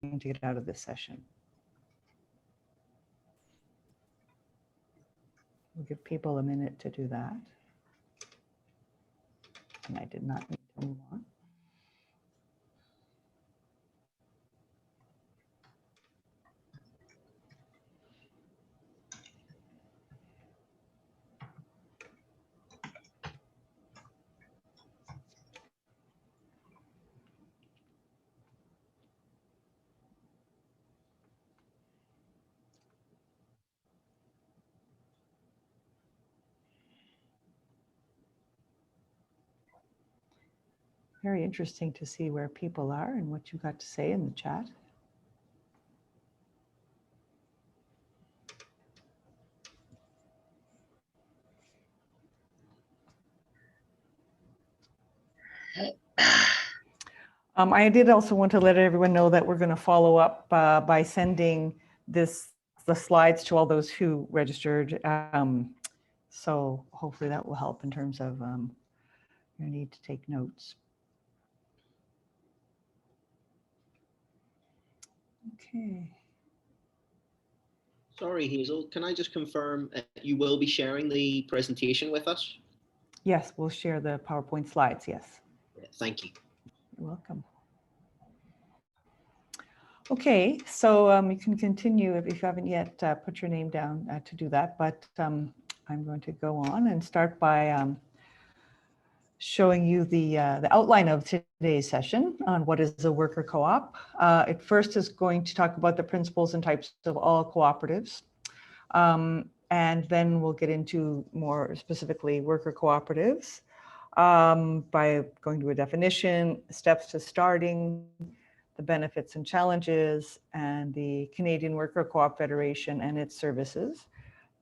to get out of this session. We'll give people a minute to do that. And I did not need to move on. Very interesting to see where people are and what you got to say in the chat. I did also want to let everyone know that we're going to follow up by sending the slides to all those who registered. So hopefully that will help in terms of your need to take notes. Okay. Sorry, Hazel, can I just confirm you will be sharing the presentation with us? Yes, we'll share the PowerPoint slides, yes. Thank you. You're welcome. Okay, so you can continue if you haven't yet put your name down to do that, but I'm going to go on and start by showing you the outline of today's session on what is a worker co-op. It first is going to talk about the principles and types of all cooperatives. And then we'll get into more specifically worker cooperatives by going to a definition, steps to starting, the benefits and challenges, and the Canadian Worker Co-op Federation and its services.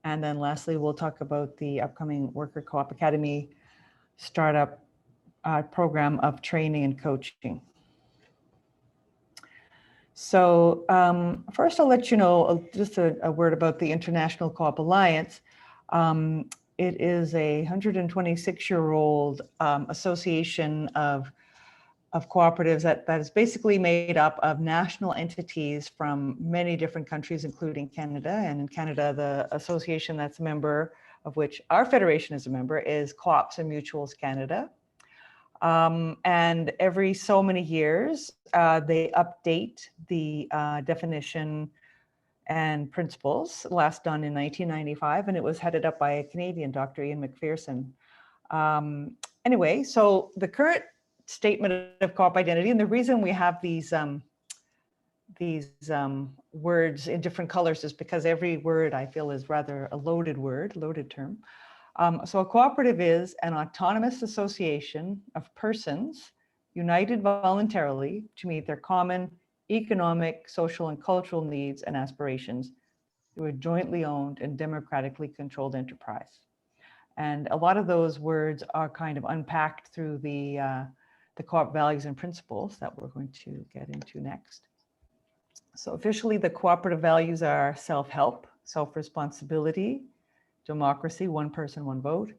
And then lastly, we'll talk about the upcoming Worker Co-op Academy startup program of training and coaching. So first I'll let you know just a word about the International Co-op Alliance. It is a 126-year-old association of cooperatives that is basically made up of national entities from many different countries, including Canada. And in Canada, the association that's a member, of which our federation is a member, is Co-ops and Mutuals Canada. And every so many years, they update the definition and principles, last done in 1995, and it was headed up by a Canadian, Dr. Ian McPherson. Anyway, so the current statement of co-op identity, and the reason we have these words in different colors is because every word I feel is rather a loaded word, loaded term. So a cooperative is an autonomous association of persons united voluntarily to meet their common economic, social, and cultural needs and aspirations through a jointly owned and democratically controlled enterprise. And a lot of those words are kind of unpacked through the co-op values and principles that we're going to get into next. So officially, the cooperative values are self-help, self-responsibility, democracy, one person, one vote,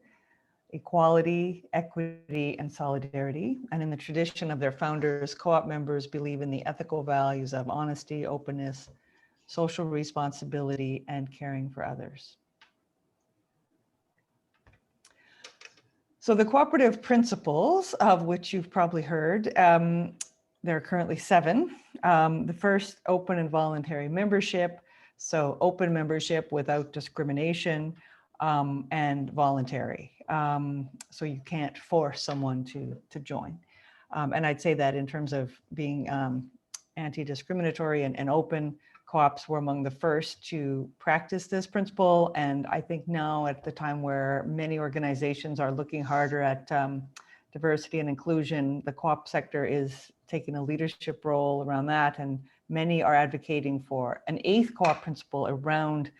equality, equity, and solidarity. And in the tradition of their founders, co-op members believe in the ethical values of honesty, openness, social responsibility, and caring for others. So the cooperative principles, of which you've probably heard, there are currently 7. The first, open and voluntary membership. So open membership without discrimination, and voluntary. So you can't force someone to join. And I'd say that in terms of being anti-discriminatory and open, co-ops were among the first to practice this principle. And I think now at the time where many organizations are looking harder at diversity and inclusion, the co-op sector is taking a leadership role around that. And many are advocating for an 8th co-op principle around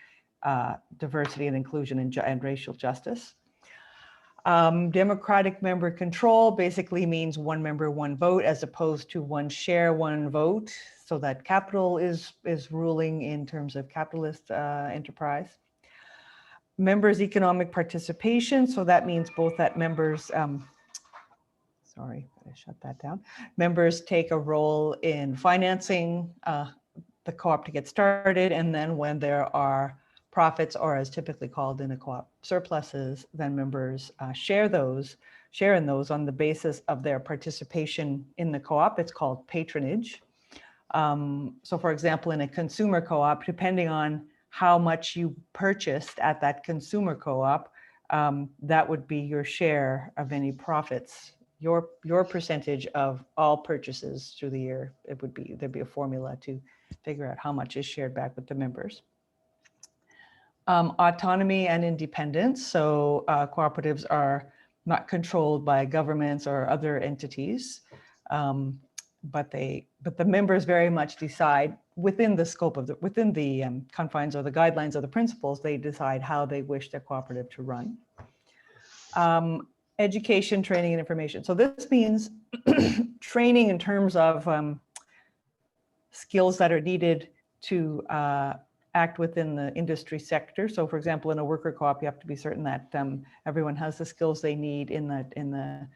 diversity and inclusion and racial justice. Democratic member control basically means one member, one vote, as opposed to one share, one vote, so that capital is ruling in terms of capitalist enterprise. Members' economic participation, so that means both that members, sorry, I shut that down. Members take a role in financing the co-op to get started. And then when there are profits, or as typically called in a co-op, surpluses, then members share in those on the basis of their participation in the co-op. It's called patronage. So for example, in a consumer co-op, depending on how much you purchased at that consumer co-op, that would be your share of any profits, your percentage of all purchases through the year. There'd be a formula to figure out how much is shared back with the members. Autonomy and independence. So cooperatives are not controlled by governments or other entities, but the members very much decide within the scope of within the confines or the guidelines or the principles. They decide how they wish their cooperative to run. Education, training, and information. So this means training in terms of skills that are needed to act within the industry sector. So for example, in a worker co-op, you have to be certain that everyone has the skills they need in the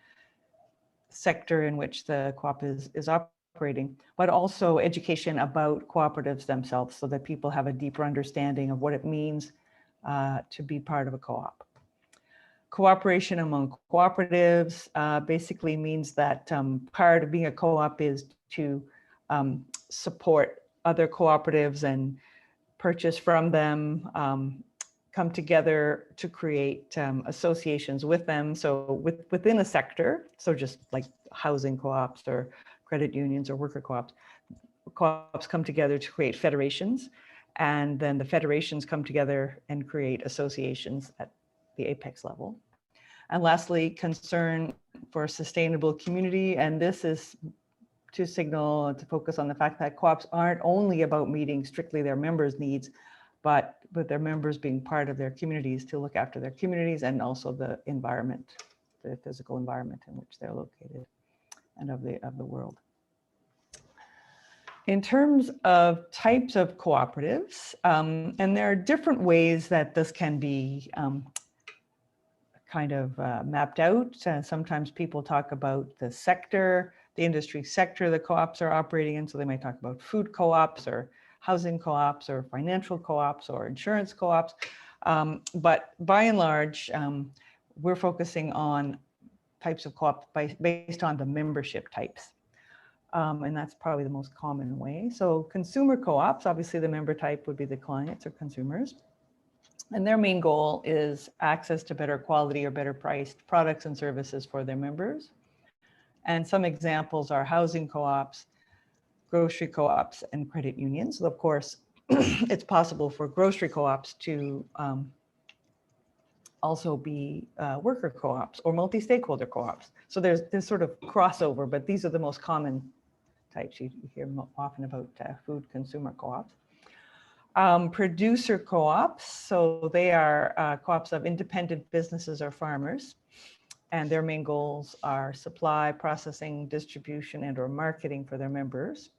sector in which the co-op is operating, but also education about cooperatives themselves so that people have a deeper understanding of what it means to be part of a co-op. Cooperation among cooperatives basically means that part of being a co-op is to support other cooperatives and purchase from them, come together to create associations with them. So within a sector, so just like housing co-ops or credit unions or worker co-ops, co-ops come together to create federations, and then the federations come together and create associations at the apex level. And lastly, concern for sustainable community. And this is to signal, to focus on the fact that co-ops aren't only about meeting strictly their members' needs, but their members being part of their communities to look after their communities and also the environment, the physical environment in which they're located and of the world. In terms of types of cooperatives, and there are different ways that this can be kind of mapped out. Sometimes people talk about the sector, the industry sector the co-ops are operating in. So they might talk about food co-ops or housing co-ops or financial co-ops or insurance co-ops. But by and large, we're focusing on types of co-op based on the membership types. And that's probably the most common way. So consumer co-ops, obviously the member type would be the clients or consumers. And their main goal is access to better quality or better priced products and services for their members. And some examples are housing co-ops, grocery co-ops, and credit unions. So of course, it's possible for grocery co-ops to also be worker co-ops or multi-stakeholder co-ops. So there's sort of crossover, but these are the most common types. You hear often about food consumer co-ops. Producer co-ops, so they are co-ops of independent businesses or farmers, and their main goals are supply, processing, distribution, and or marketing for their members.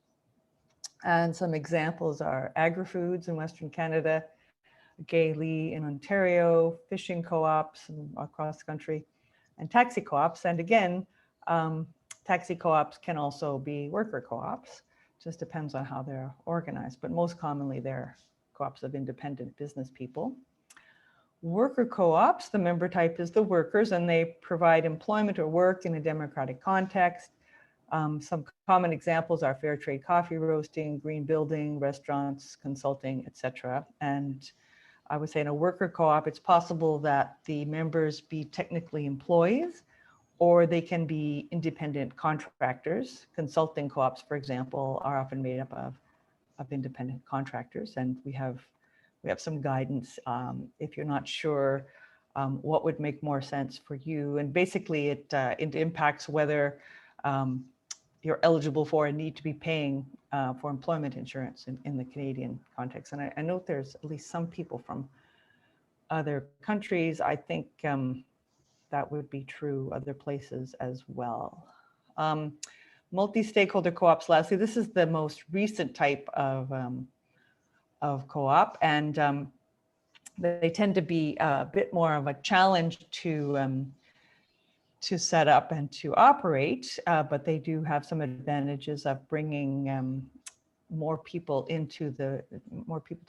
And some examples are agri-foods in Western Canada, Gailey in Ontario, fishing co-ops across the country, and taxi co-ops. And again, taxi co-ops can also be worker co-ops. Just depends on how they're organized, but most commonly they're co-ops of independent business people. Worker co-ops, the member type is the workers, and they provide employment or work in a democratic context. Some common examples are fair trade coffee roasting, green building, restaurants, consulting, etc. And I would say in a worker co-op, it's possible that the members be technically employees, or they can be independent contractors. Consulting co-ops, for example, are often made up of independent contractors, and we have some guidance if you're not sure what would make more sense for you. And basically, it impacts whether you're eligible for and need to be paying for employment insurance in the Canadian context. And I note there's at least some people from other countries. I think that would be true other places as well. Multi-stakeholder co-ops, lastly, this is the most recent type of co-op, and they tend to be a bit more of a challenge to to set up and to operate, but they do have some advantages of bringing more people to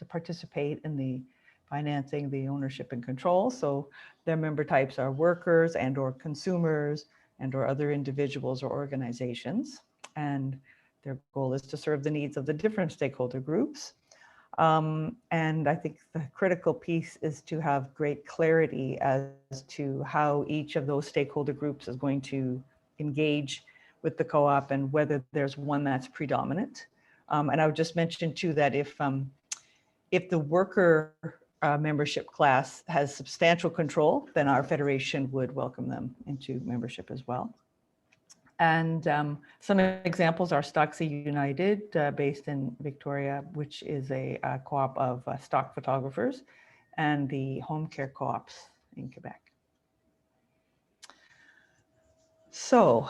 participate in the financing, the ownership and control. So their member types are workers and or consumers and or other individuals or organizations. And their goal is to serve the needs of the different stakeholder groups. And I think the critical piece is to have great clarity as to how each of those stakeholder groups is going to engage with the co-op and whether there's one that's predominant. And I would just mention too that if the worker membership class has substantial control, then our federation would welcome them into membership as well. And some examples are Stocksy United, based in Victoria, which is a co-op of stock photographers, and the home care co-ops in Quebec. So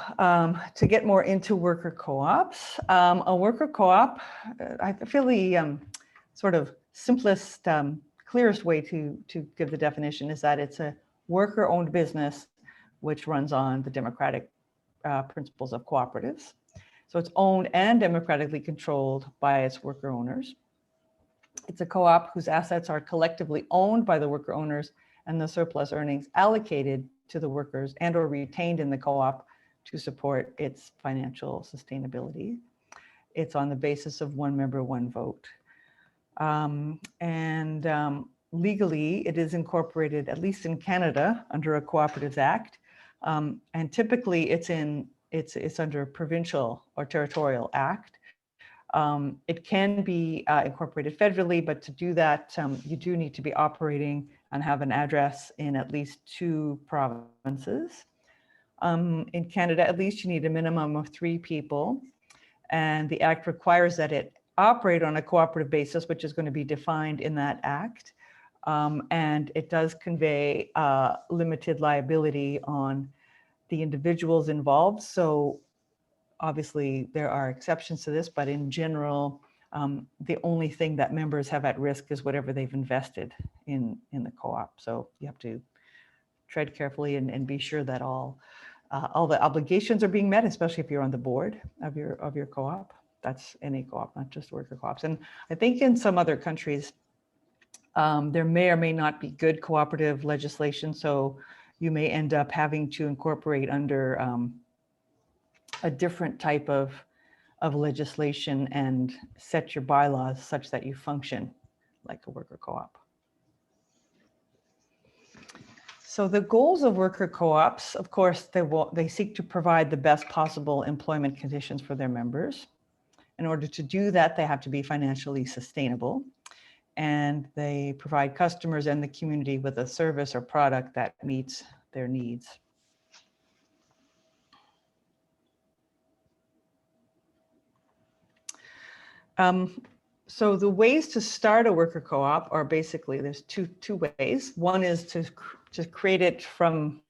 to get more into worker co-ops, a worker co-op, I feel the sort of simplest, clearest way to give the definition is that it's a worker-owned business which runs on the democratic principles of cooperatives. So it's owned and democratically controlled by its worker owners. It's a co-op whose assets are collectively owned by the worker owners and the surplus earnings allocated to the workers and or retained in the co-op to support its financial sustainability. It's on the basis of one member, one vote. Legally, it is incorporated, at least in Canada, under a Cooperatives Act. And typically it's under a provincial or territorial act. It can be incorporated federally, but to do that, you do need to be operating and have an address in at least 2 provinces. In Canada, at least you need a minimum of 3 people. And the act requires that it operate on a cooperative basis, which is going to be defined in that act. And it does convey limited liability on the individuals involved. So obviously there are exceptions to this, but in general, the only thing that members have at risk is whatever they've invested in the co-op. So you have to tread carefully and be sure that all the obligations are being met, especially if you're on the board of your co-op. That's any co-op, not just worker co-ops. And I think in some other countries, there may or may not be good cooperative legislation. So you may end up having to incorporate under a different type of legislation and set your bylaws such that you function like a worker co-op. So the goals of worker co-ops, of course, they seek to provide the best possible employment conditions for their members. In order to do that, they have to be financially sustainable, and they provide customers and the community with a service or product that meets their needs. So the ways to start a worker co-op are basically, there's two ways. One is to create it from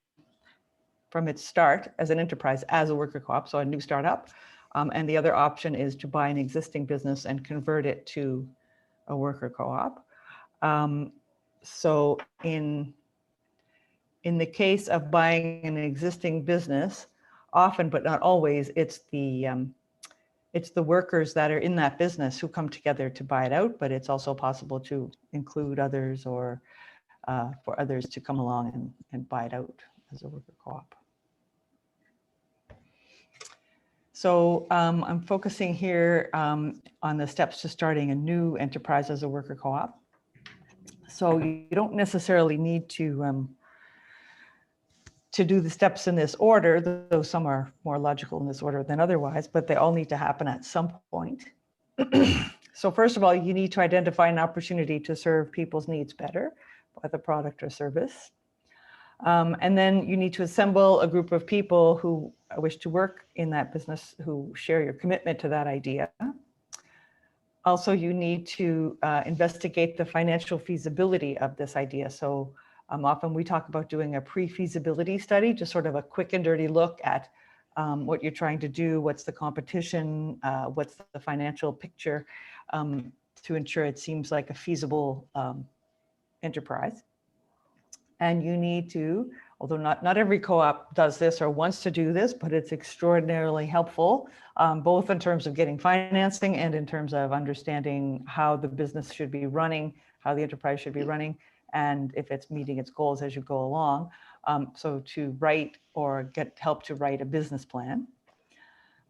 its start as an enterprise, as a worker co-op, so a new startup. And the other option is to buy an existing business and convert it to a worker co-op. So in the case of buying an existing business, often but not always, it's the workers that are in that business who come together to buy it out, but it's also possible to include others or for others to come along and buy it out as a worker co-op. So I'm focusing here on the steps to starting a new enterprise as a worker co-op. So you don't necessarily need to do the steps in this order, though some are more logical in this order than otherwise, but they all need to happen at some point. So first of all, you need to identify an opportunity to serve people's needs better with a product or service. And then you need to assemble a group of people who wish to work in that business, who share your commitment to that idea. Also, you need to investigate the financial feasibility of this idea. So often we talk about doing a pre-feasibility study, just sort of a quick and dirty look at what you're trying to do, what's the competition, what's the financial picture, to ensure it seems like a feasible enterprise. And you need to although not every co-op does this or wants to do this, but it's extraordinarily helpful, both in terms of getting financing and in terms of understanding how the business should be running, how the enterprise should be running, and if it's meeting its goals as you go along. So to write or get help to write a business plan.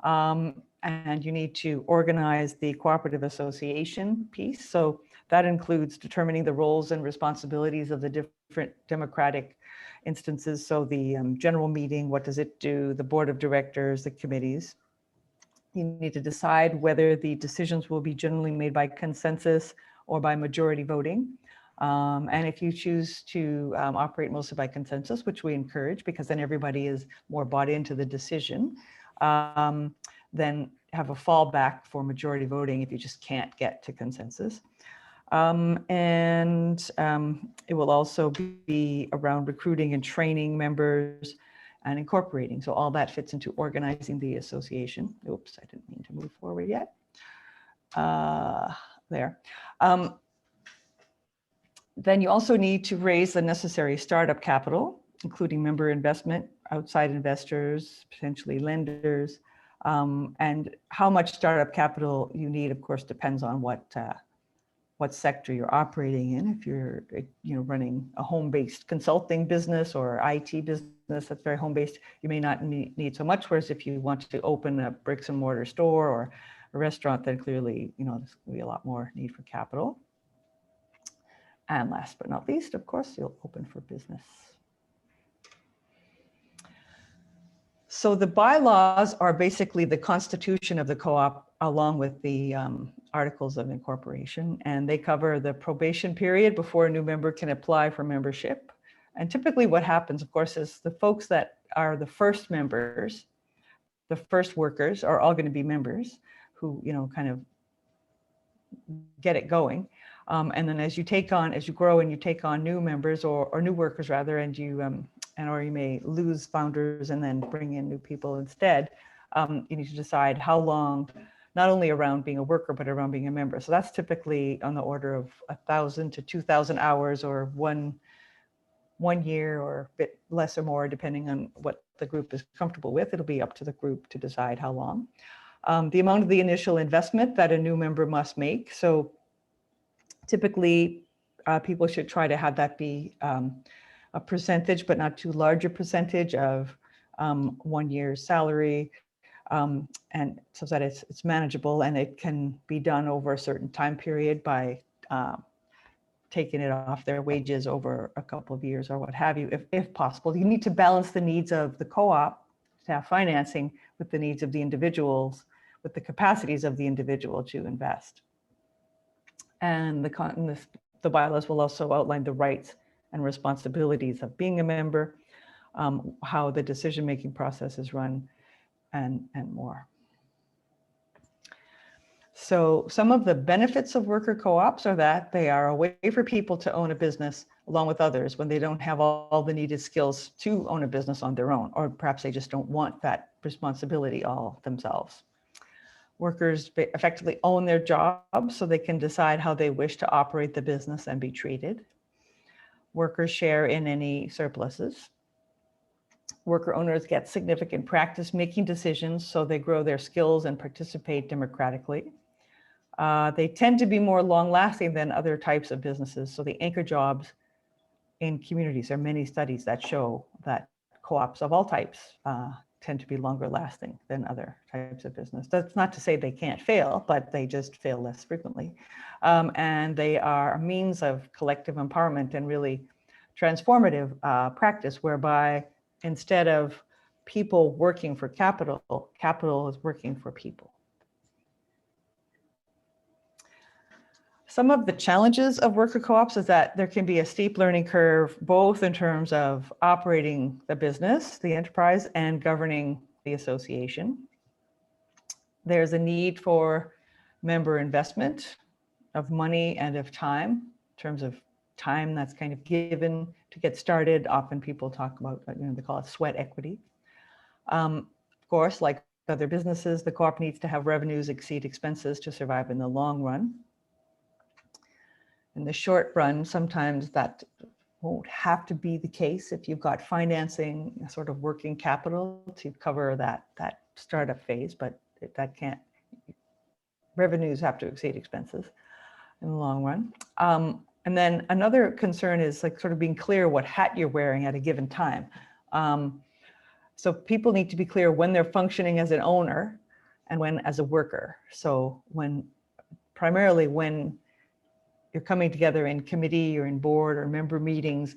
And you need to organize the cooperative association piece. So that includes determining the roles and responsibilities of the different democratic instances. So the general meeting, what does it do? The board of directors, the committees. You need to decide whether the decisions will be generally made by consensus or by majority voting. And if you choose to operate mostly by consensus, which we encourage because then everybody is more bought into the decision, then have a fallback for majority voting if you just can't get to consensus. It will also be around recruiting and training members and incorporating. So all that fits into organizing the association. Oops, I didn't mean to move forward yet. There. Then you also need to raise the necessary startup capital, including member investment, outside investors, potentially lenders, and how much startup capital you need, of course, depends on what sector you're operating in. If you're running a home-based consulting business or IT business that's very home-based, you may not need so much. Whereas if you want to open a bricks and mortar store or a restaurant, then clearly there's going to be a lot more need for capital. And last but not least, of course, you'll open for business. So the bylaws are basically the constitution of the co-op along with the articles of incorporation, and they cover the probation period before a new member can apply for membership. And typically what happens, of course, is the folks that are the first members, the first workers are all going to be members who, kind of get it going. And then as you grow and you take on new members or new workers rather, and or you may lose founders and then bring in new people instead, you need to decide how long, not only around being a worker, but around being a member. So that's typically on the order of 1,000 to 2,000 hours or one year or a bit less or more, depending on what the group is comfortable with. It'll be up to the group to decide how long. The amount of the initial investment that a new member must make. So typically, people should try to have that be a percentage, but not too large a percentage of 1 year's salary, and so that it's manageable and it can be done over a certain time period by taking it off their wages over a couple of years or what have you, if possible. You need to balance the needs of the co-op to have financing with the needs of the individuals, with the capacities of the individual to invest. And the bylaws will also outline the rights and responsibilities of being a member, how the decision-making process is run, and more. So some of the benefits of worker co-ops are that they are a way for people to own a business along with others when they don't have all the needed skills to own a business on their own, or perhaps they just don't want that responsibility all themselves. Workers effectively own their jobs so they can decide how they wish to operate the business and be treated. Workers share in any surpluses. Worker owners get significant practice making decisions, so they grow their skills and participate democratically. They tend to be more long-lasting than other types of businesses, so they anchor jobs in communities. There are many studies that show that co-ops of all types tend to be longer lasting than other types of business. That's not to say they can't fail, but they just fail less frequently. And they are a means of collective empowerment and really transformative practice, whereby instead of people working for capital, capital is working for people. Some of the challenges of worker co-ops is that there can be a steep learning curve, both in terms of operating the business, the enterprise, and governing the association. There's a need for member investment of money and of time, in terms of time that's kind of given to get started. Often people talk about, they call it sweat equity. Of course, like other businesses, the co-op needs to have revenues exceed expenses to survive in the long run. In the short run, sometimes that won't have to be the case if you've got financing, sort of working capital to cover that startup phase, but that can't, revenues have to exceed expenses in the long run. And then another concern is like sort of being clear what hat you're wearing at a given time. So people need to be clear when they're functioning as an owner and when as a worker. So primarily when you're coming together in committee or in board or member meetings,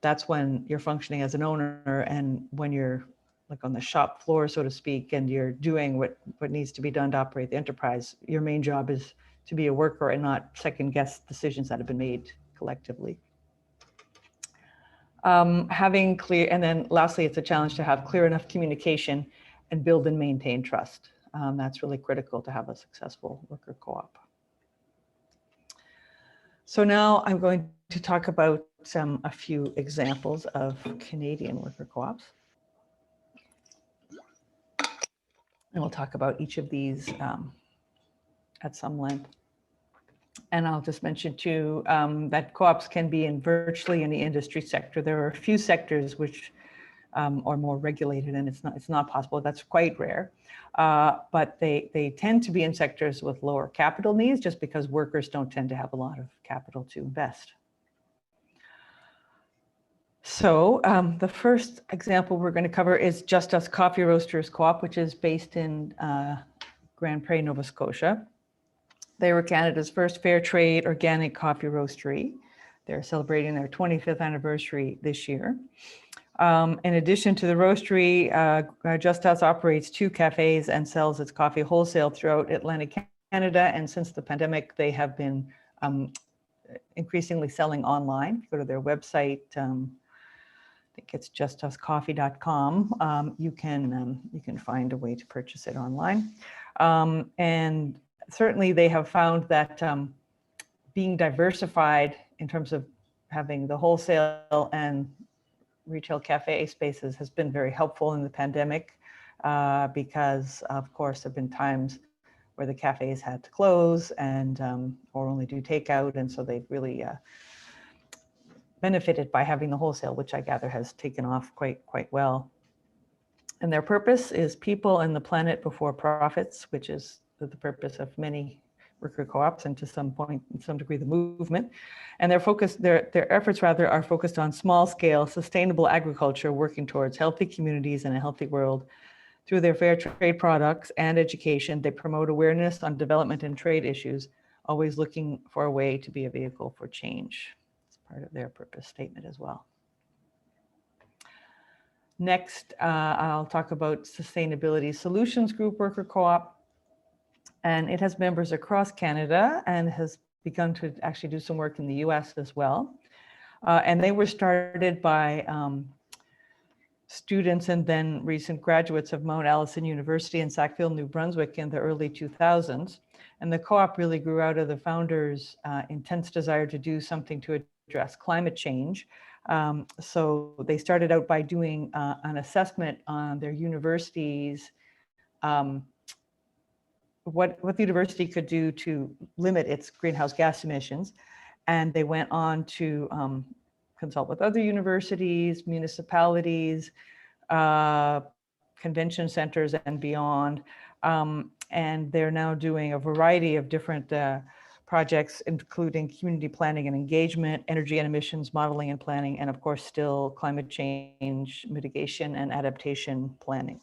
that's when you're functioning as an owner. And when you're like on the shop floor, so to speak, and you're doing what needs to be done to operate the enterprise, your main job is to be a worker and not second guess decisions that have been made collectively. Having clear, and then lastly, it's a challenge to have clear enough communication and build and maintain trust. That's really critical to have a successful worker co-op. So now I'm going to talk about a few examples of Canadian worker co-ops. And we'll talk about each of these at some length. And I'll just mention too that co-ops can be in virtually any industry sector. There are a few sectors which are more regulated, and it's not possible. That's quite rare. But they tend to be in sectors with lower capital needs, just because workers don't tend to have a lot of capital to invest. So the first example we're going to cover is Just Us Coffee Roasters Co-op, which is based in Grand Prairie, Nova Scotia. They were Canada's first fair trade organic coffee roastery. They're celebrating their 25th anniversary this year. In addition to the roastery, Just Us operates 2 cafes and sells its coffee wholesale throughout Atlantic Canada. And since the pandemic, they have been increasingly selling online. If you go to their website, I think it's justuscoffee.com. You can find a way to purchase it online. And certainly they have found that being diversified in terms of having the wholesale and retail cafe spaces has been very helpful in the pandemic because of course there have been times where the cafes had to close and or only do takeout, and so they've really benefited by having the wholesale, which I gather has taken off quite well. And their purpose is people and the planet before profits, which is the purpose of many worker co-ops and to some point, in some degree, the movement. And their efforts rather are focused on small scale, sustainable agriculture, working towards healthy communities and a healthy world. Through their fair trade products and education, they promote awareness on development and trade issues, always looking for a way to be a vehicle for change. It's part of their purpose statement as well. Next, I'll talk about Sustainability Solutions Group Worker Co-op. And it has members across Canada and has begun to actually do some work in the US as well. And they were started by students and then recent graduates of Mount Allison University in Sackville, New Brunswick in the early 2000s. And the co-op really grew out of the founders' intense desire to do something to address climate change. So they started out by doing an assessment on their universities, what the university could do to limit its greenhouse gas emissions. And they went on to consult with other universities, municipalities, convention centers and beyond. And they're now doing a variety of different projects, including community planning and engagement, energy and emissions modeling and planning, and of course, still climate change mitigation and adaptation planning.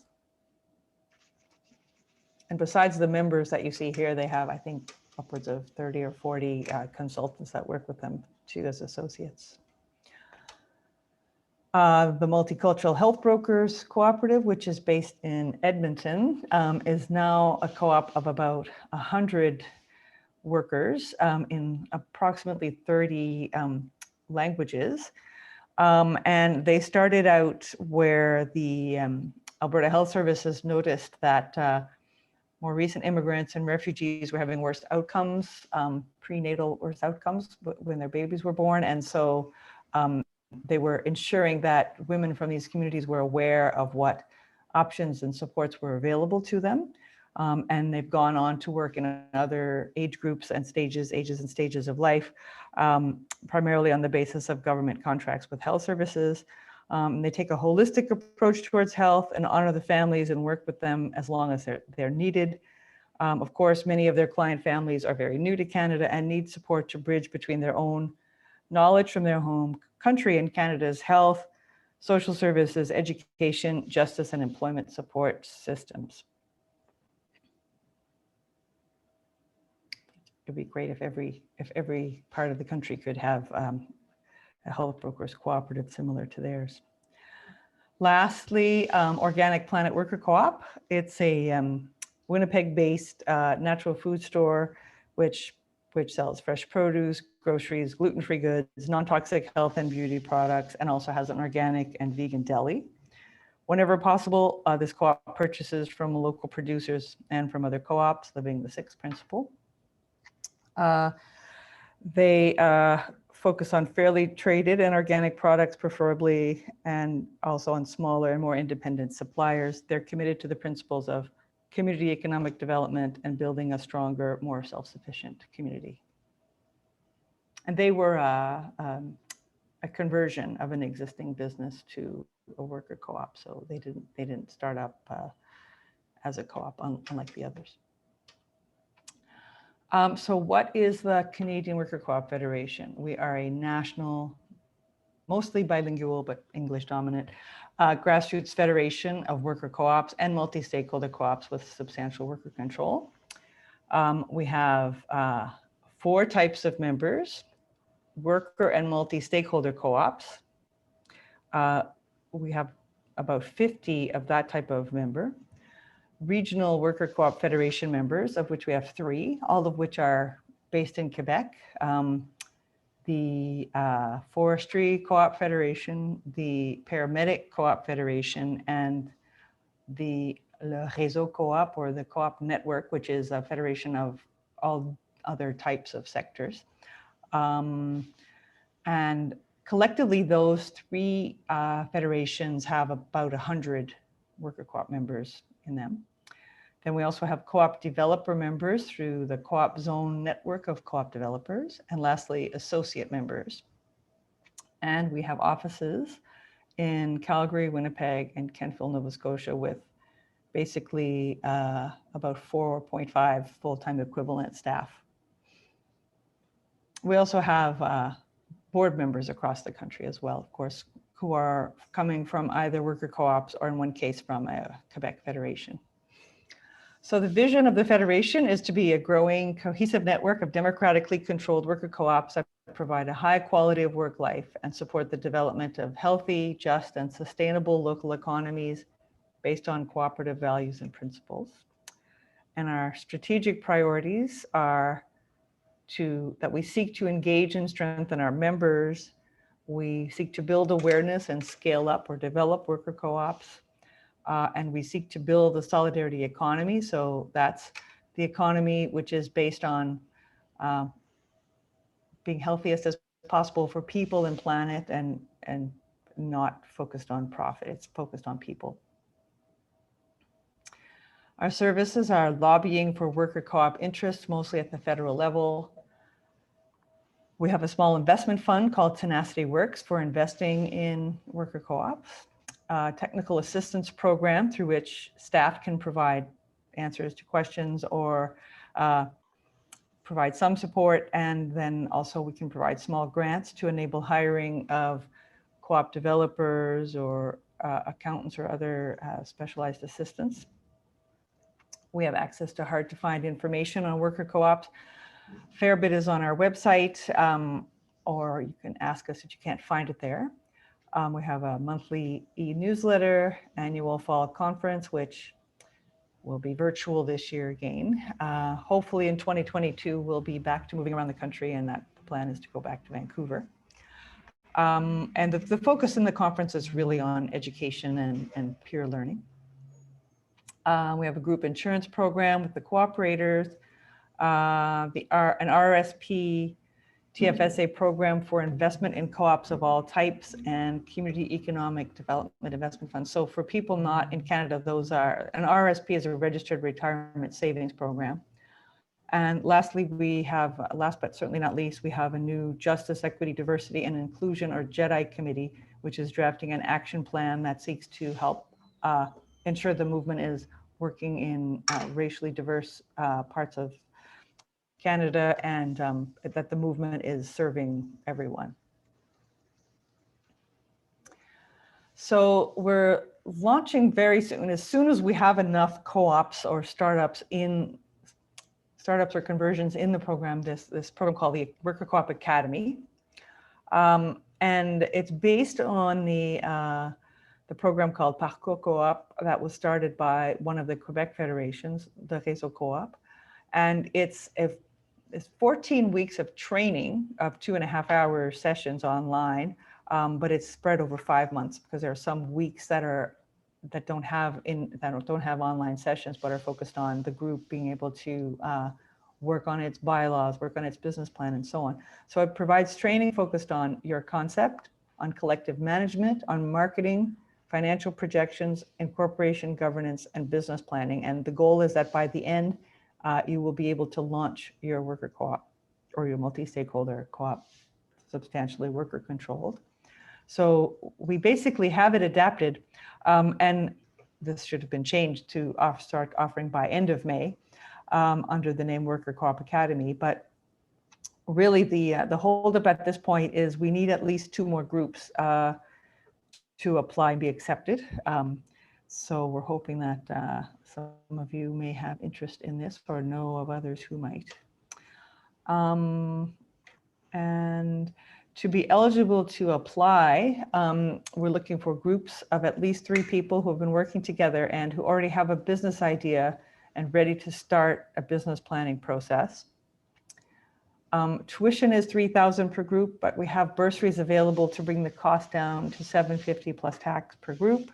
And besides the members that you see here, they have, I think, upwards of 30 or 40 consultants that work with them too as associates. The Multicultural Health Brokers Co-operative, which is based in Edmonton, is now a co-op of about 100 workers in approximately 30 languages. And they started out where the Alberta Health Services noticed that more recent immigrants and refugees were having worse outcomes, prenatal worse outcomes when their babies were born. And so they were ensuring that women from these communities were aware of what options and supports were available to them. And they've gone on to work in other age groups and ages and stages of life, primarily on the basis of government contracts with health services. They take a holistic approach towards health and honor the families and work with them as long as they're needed. Of course, many of their client families are very new to Canada and need support to bridge between their own knowledge from their home country and Canada's health, social services, education, justice, and employment support systems. It'd be great if every part of the country could have a health brokers cooperative similar to theirs. Lastly, Organic Planet Worker Co-op. It's a Winnipeg-based natural food store which sells fresh produce, groceries, gluten-free goods, non-toxic health and beauty products, and also has an organic and vegan deli. Whenever possible, this co-op purchases from local producers and from other co-ops, living the sixth principle. They focus on fairly traded and organic products preferably, and also on smaller and more independent suppliers. They're committed to the principles of community economic development and building a stronger, more self-sufficient community. And they were a conversion of an existing business to a worker co-op, so they didn't start up as a co-op, unlike the others. So what is the Canadian Worker Co-op Federation? We are a national, mostly bilingual, but English dominant, grassroots federation of worker co-ops and multi-stakeholder co-ops with substantial worker control. We have 4 types of members: worker and multi-stakeholder co-ops. We have about 50 of that type of member. Regional Worker Co-op Federation members, of which we have 3, all of which are based in Quebec. The Forestry Co-op Federation, the Paramedic Co-op Federation, and the Le Réseau Co-op, or the Co-op Network, which is a federation of all other types of sectors. And collectively, those 3 federations have about 100 worker co-op members in them. Then we also have co-op developer members through the Co-op Zone network of co-op developers. And lastly, associate members. And we have offices in Calgary, Winnipeg, and Kentville, Nova Scotia, with basically about 4.5 full-time equivalent staff. We also have board members across the country as well, of course, who are coming from either worker co-ops or in one case from a Quebec federation. So the vision of the Federation is to be a growing, cohesive network of democratically controlled worker co-ops that provide a high quality of work life and support the development of healthy, just, and sustainable local economies based on cooperative values and principles. And our strategic priorities are that we seek to engage and strengthen our members. We seek to build awareness and scale up or develop worker co-ops. And we seek to build a solidarity economy. So that's the economy which is based on being healthiest as possible for people and planet, and not focused on profit. It's focused on people. Our services are lobbying for worker co-op interests, mostly at the federal level. We have a small investment fund called Tenacity Works for investing in worker co-ops. Technical assistance program through which staff can provide answers to questions or provide some support, and then also we can provide small grants to enable hiring of co-op developers or accountants or other specialized assistants. We have access to hard to find information on worker co-ops. Fair bit is on our website, or you can ask us if you can't find it there. We have a monthly e-newsletter, annual fall conference, which will be virtual this year again. Hopefully in 2022, we'll be back to moving around the country, and that the plan is to go back to Vancouver. And the focus in the conference is really on education and peer learning. We have a group insurance program with the cooperators. An RSP TFSA program for investment in co-ops of all types and community economic development investment funds. So for people not in Canada, those are, an RSP is a registered retirement savings program. And lastly, we have, last but certainly not least, we have a new Justice, Equity, Diversity, and Inclusion, or JEDI committee, which is drafting an action plan that seeks to help ensure the movement is working in racially diverse parts of Canada, and that the movement is serving everyone. So we're launching very soon. As soon as we have enough co-ops or startups or conversions in the program, this program called the Worker Co-op Academy. And it's based on the program called Parcours Co-op that was started by one of the Quebec federations, the Réseau Co-op. And it's 14 weeks of training of 2.5-hour sessions online, but it's spread over 5 months because there are some weeks that don't have online sessions, but are focused on the group being able to work on its bylaws, work on its business plan, and so on. So it provides training focused on your concept, on collective management, on marketing, financial projections, incorporation, governance, and business planning. And the goal is that by the end, you will be able to launch your worker co-op or your multi-stakeholder co-op, substantially worker controlled. So we basically have it adapted, and this should have been changed to start offering by end of May under the name Worker Co-op Academy. But really the holdup at this point is we need at least 2 more groups to apply and be accepted. So we're hoping that some of you may have interest in this or know of others who might. And to be eligible to apply, we're looking for groups of at least 3 people who have been working together and who already have a business idea and ready to start a business planning process. Tuition is $3,000 per group, but we have bursaries available to bring the cost down to $750 plus tax per group.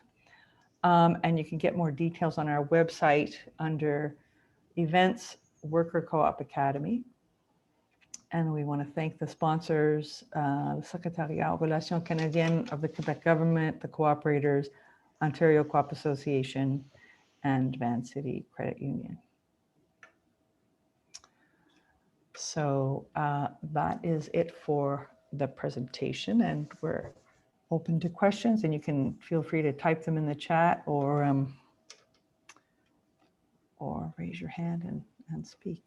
And you can get more details on our website under Events Worker Co-op Academy. And we want to thank the sponsors, the Secretariat aux Relations Canadiennes of the Quebec government, the cooperators, Ontario Co-op Association, and Van City Credit Union. So that is it for the presentation, and we're open to questions, and you can feel free to type them in the chat or raise your hand and speak.